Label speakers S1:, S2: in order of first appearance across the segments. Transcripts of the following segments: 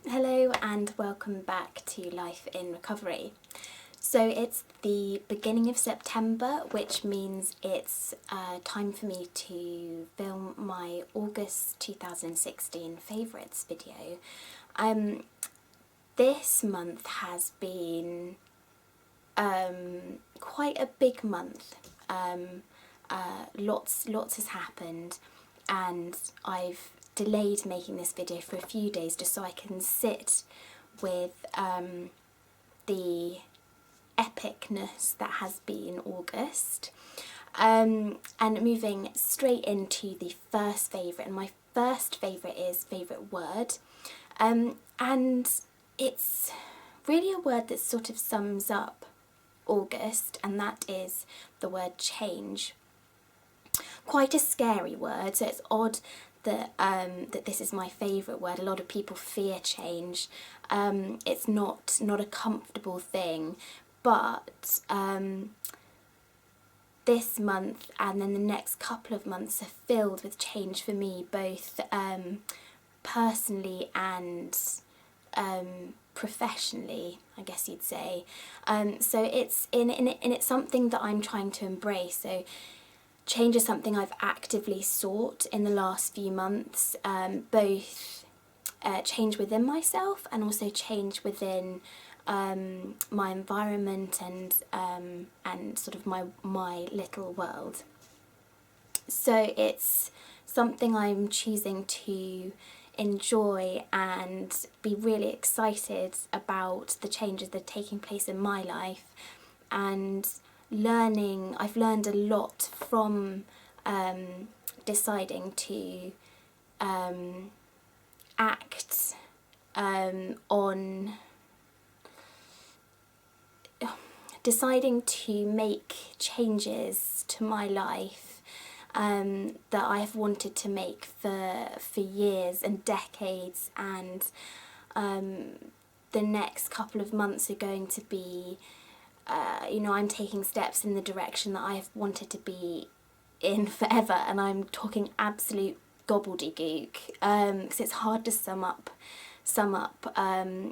S1: Hello and welcome back to Life in Recovery. So it's the beginning of September, which means it's time for me to film my August 2016 favourites video. This month has been quite a big month. Lots has happened, and I've delayed making this video for a few days just so I can sit with the epicness that has been August, and moving straight into the first favourite. And my first favourite is favourite word, and it's really a word that sort of sums up August, and that is the word change. Quite a scary word, so it's odd that that this is my favourite word. A lot of people fear change. It's not a comfortable thing, but this month and then the next couple of months are filled with change for me, both personally and professionally, I guess you'd say. So it's it's something that I'm trying to embrace. So change is something I've actively sought in the last few months, both change within myself and also change within my environment and sort of my little world. So it's something I'm choosing to enjoy and be really excited about the changes that are taking place in my life, and I've learned a lot from deciding to act on deciding to make changes to my life that I've wanted to make for years and decades, and the next couple of months are going to be I'm taking steps in the direction that I've wanted to be in forever, and I'm talking absolute gobbledygook because it's hard to sum up the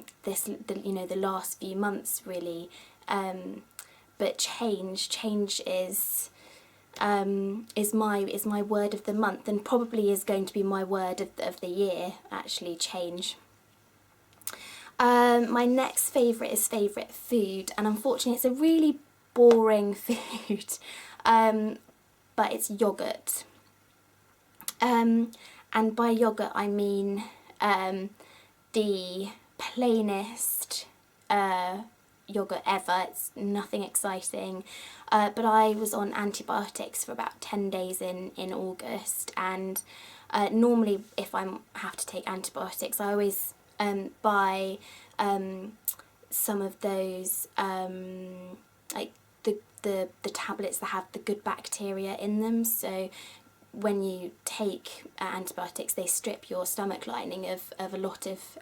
S1: last few months really. But change is my word of the month, and probably is going to be my word of the year, actually, change. My next favourite is favourite food, and unfortunately it's a really boring food, but it's yoghurt. And by yoghurt I mean the plainest yoghurt ever. It's nothing exciting, but I was on antibiotics for about 10 days in August, and normally if I have to take antibiotics I always buy some of those like the tablets that have the good bacteria in them. So when you take antibiotics, they strip your stomach lining of a lot of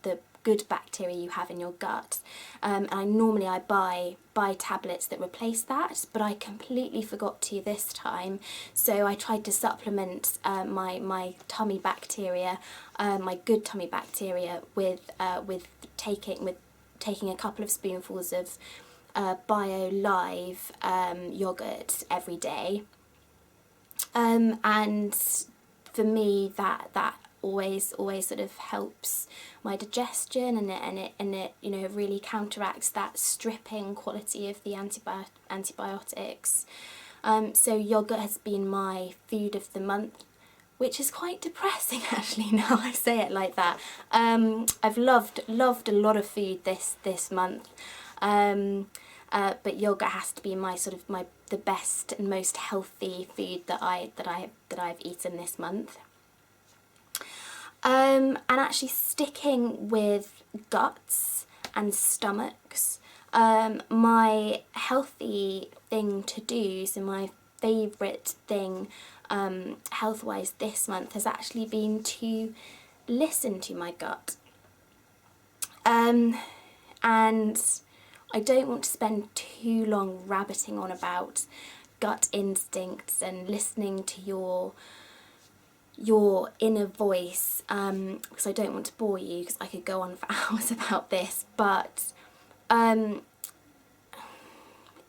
S1: the good bacteria you have in your gut. And I buy tablets that replace that, but I completely forgot to this time. So I tried to supplement my tummy bacteria, my good tummy bacteria, with taking a couple of spoonfuls of Bio Live yoghurt every day. And for me that always sort of helps my digestion, and it really counteracts that stripping quality of the antibiotics. So yogurt has been my food of the month, which is quite depressing actually now I say it like that. I've loved a lot of food this month, but yogurt has to be the best and most healthy food that I've eaten this month. And actually sticking with guts and stomachs, my healthy thing to do, so my favourite thing health-wise this month has actually been to listen to my gut. And I don't want to spend too long rabbiting on about gut instincts and listening to your your inner voice, because I don't want to bore you because I could go on for hours about this, but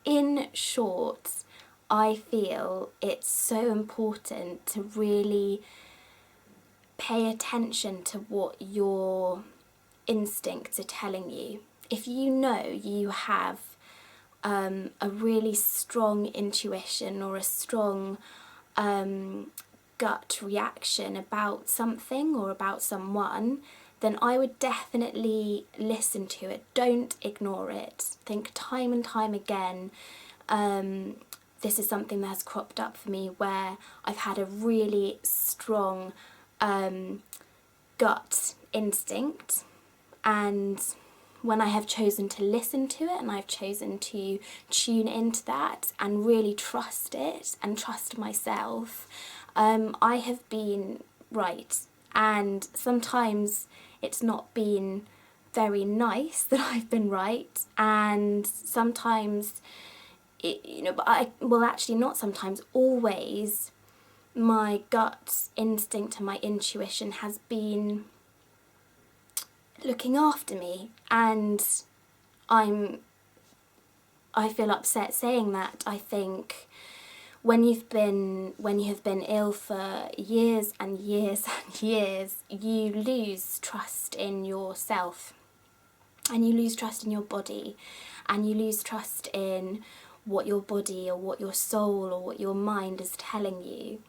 S1: in short, I feel it's so important to really pay attention to what your instincts are telling you. If you know you have a really strong intuition or a strong gut reaction about something or about someone, then I would definitely listen to it. Don't ignore it. Think time and time again. This is something that has cropped up for me where I've had a really strong gut instinct, and when I have chosen to listen to it and I've chosen to tune into that and really trust it and trust myself, I have been right. And sometimes it's not been very nice that I've been right, and sometimes, not sometimes, always, my gut instinct and my intuition has been looking after me, and I feel upset saying that. I think when you have been ill for years and years and years, you lose trust in yourself, and you lose trust in your body, and you lose trust in what your body or what your soul or what your mind is telling you.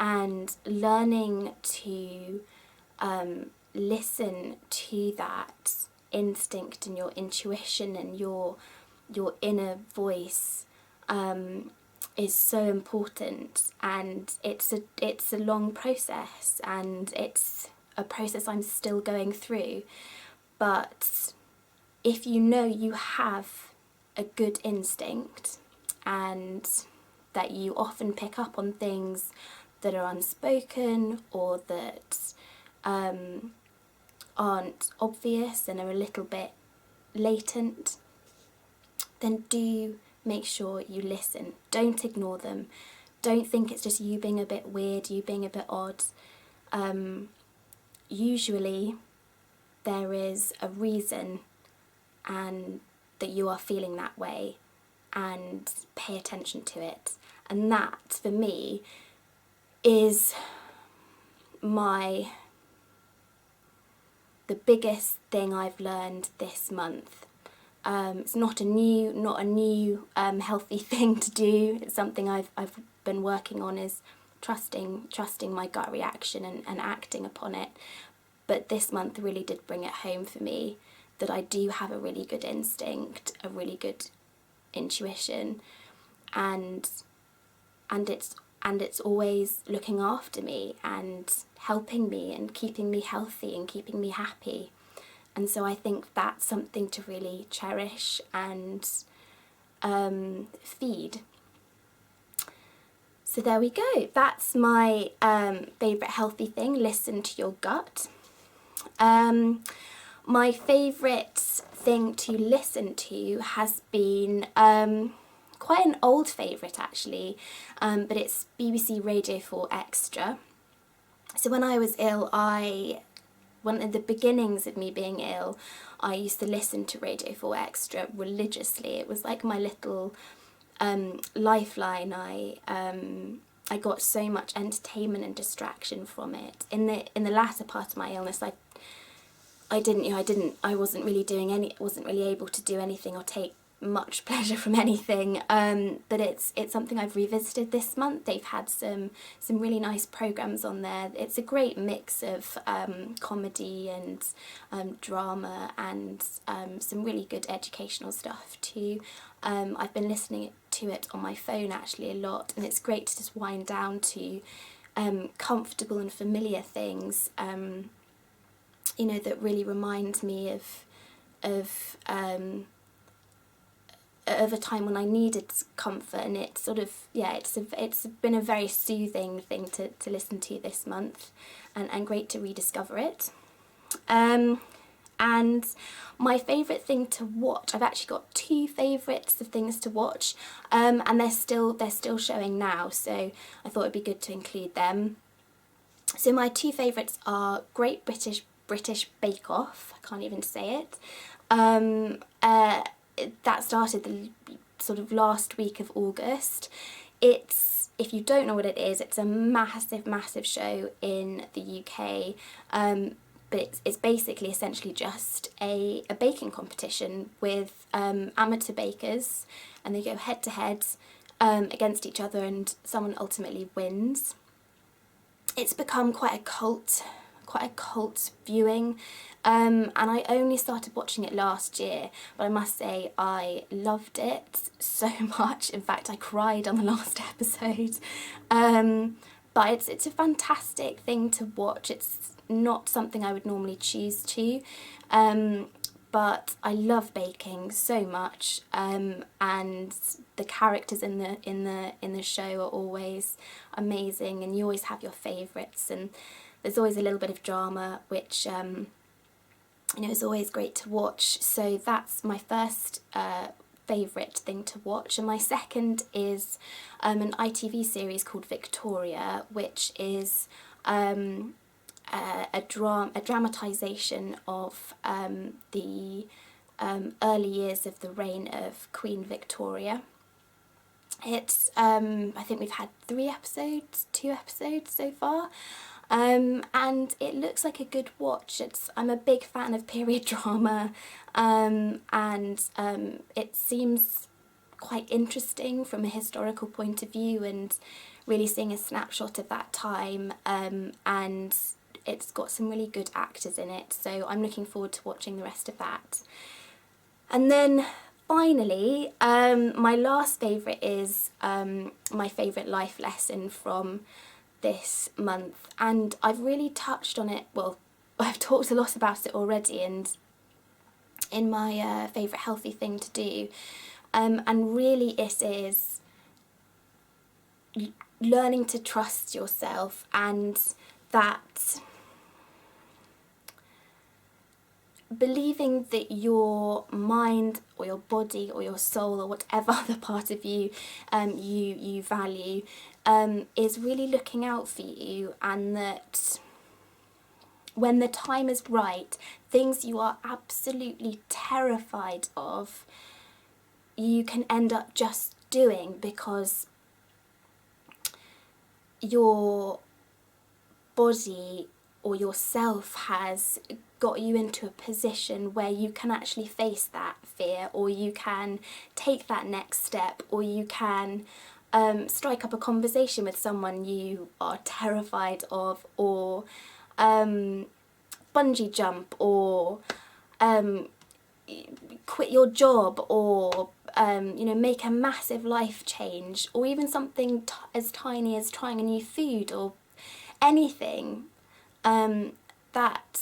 S1: And learning to listen to that instinct and your intuition and your inner voice is so important. And it's a long process, and it's a process I'm still going through. But if you know you have a good instinct, and that you often pick up on things that are unspoken or that aren't obvious and are a little bit latent, then do make sure you listen. Don't ignore them. Don't think it's just you being a bit weird, you being a bit odd. Usually there is a reason and that you are feeling that way, and pay attention to it. And that, for me, is the biggest thing I've learned this month. It's not a new healthy thing to do. It's something I've been working on, is trusting my gut reaction and acting upon it. But this month really did bring it home for me that I do have a really good instinct, a really good intuition, and it's always looking after me and helping me and keeping me healthy and keeping me happy. And so I think that's something to really cherish and feed. So there we go. That's my favourite healthy thing. Listen to your gut. My favourite thing to listen to has been quite an old favourite actually, but it's BBC Radio 4 Extra. So when I was ill, one of the beginnings of me being ill, I used to listen to Radio 4 Extra religiously. It was like my little lifeline. I got so much entertainment and distraction from it. In the latter part of my illness, I wasn't really able to do anything or take much pleasure from anything, but it's something I've revisited this month. They've had some really nice programmes on there. It's a great mix of comedy and drama and some really good educational stuff too. I've been listening to it on my phone actually a lot, and it's great to just wind down to comfortable and familiar things that really remind me of a time when I needed comfort, and it's sort of, it's been a very soothing thing to listen to this month, and great to rediscover it. And my favourite thing to watch, I've actually got two favourites of things to watch, and they're still showing now, so I thought it'd be good to include them. So my two favourites are Great British Bake Off. I can't even say it. That started the sort of last week of August. It's, if you don't know what it is, it's a massive show in the UK. But it's basically essentially just a baking competition with amateur bakers, and they go head to head against each other, and someone ultimately wins. It's become quite a cult viewing, and I only started watching it last year, but I must say I loved it so much. In fact, I cried on the last episode. But it's a fantastic thing to watch. It's not something I would normally choose to, but I love baking so much, and the characters in the show are always amazing, and you always have your favourites, and there's always a little bit of drama, which you know, is always great to watch. So that's my first favourite thing to watch, and my second is an ITV series called Victoria, which is a dramatisation of the early years of the reign of Queen Victoria. It's I think we've had 2 episodes so far, and it looks like a good watch. I'm a big fan of period drama, and it seems quite interesting from a historical point of view, and really seeing a snapshot of that time, and it's got some really good actors in it, so I'm looking forward to watching the rest of that. And then finally, my last favourite is my favourite life lesson from this month, and I've really touched on it, well, I've talked a lot about it already, and in my favourite healthy thing to do, and really it is learning to trust yourself, and that believing that your mind or your body or your soul or whatever other part of you you value is really looking out for you, and that when the time is right, things you are absolutely terrified of, you can end up just doing, because your body or yourself has got you into a position where you can actually face that fear, or you can take that next step, or you can strike up a conversation with someone you are terrified of, or bungee jump, or quit your job, or you know, make a massive life change, or even something as tiny as trying a new food, or anything, that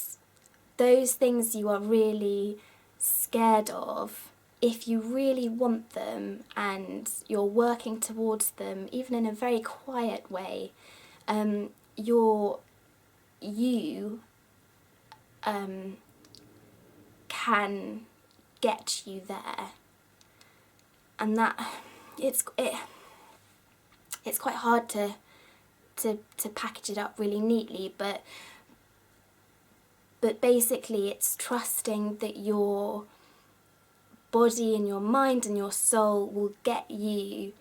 S1: those things you are really scared of, if you really want them and you're working towards them, even in a very quiet way, you can get you there. And that it's quite hard to package it up really neatly, but basically it's trusting that your body and your mind and your soul will get you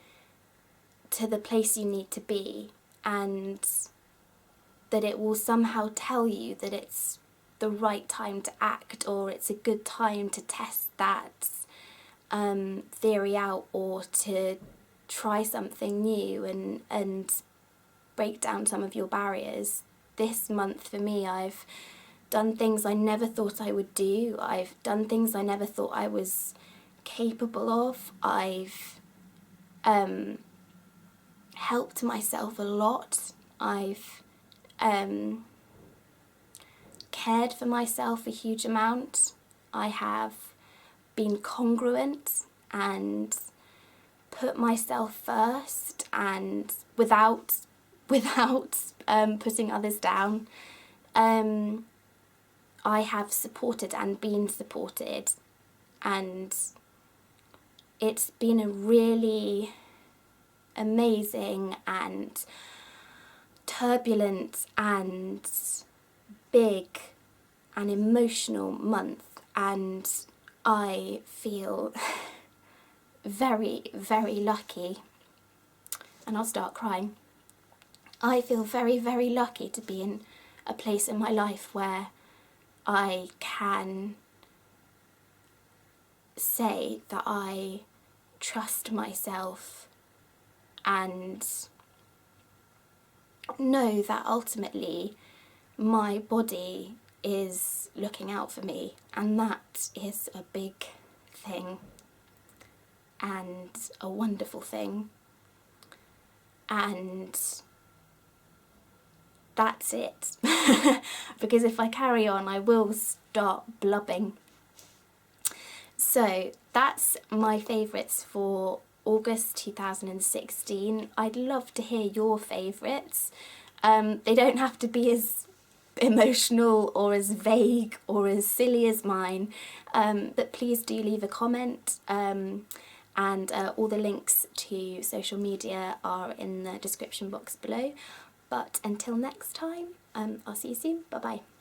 S1: to the place you need to be, and that it will somehow tell you that it's the right time to act, or it's a good time to test that theory out, or to try something new and break down some of your barriers. This month for me, I've done things I never thought I would do. I've done things I never thought I was capable of. I've helped myself a lot. I've cared for myself a huge amount. I have been congruent and put myself first, and without putting others down. I have supported and been supported, and it's been a really amazing and turbulent and big and emotional month, and I feel very, very lucky, and I'll start crying. I feel very, very lucky to be in a place in my life where I can say that I trust myself and know that ultimately my body is looking out for me, and that is a big thing and a wonderful thing, and that's it. Because if I carry on I will start blubbing. So that's my favourites for August 2016. I'd love to hear your favourites. They don't have to be as emotional or as vague or as silly as mine, but please do leave a comment, and all the links to social media are in the description box below. But until next time, I'll see you soon. Bye bye.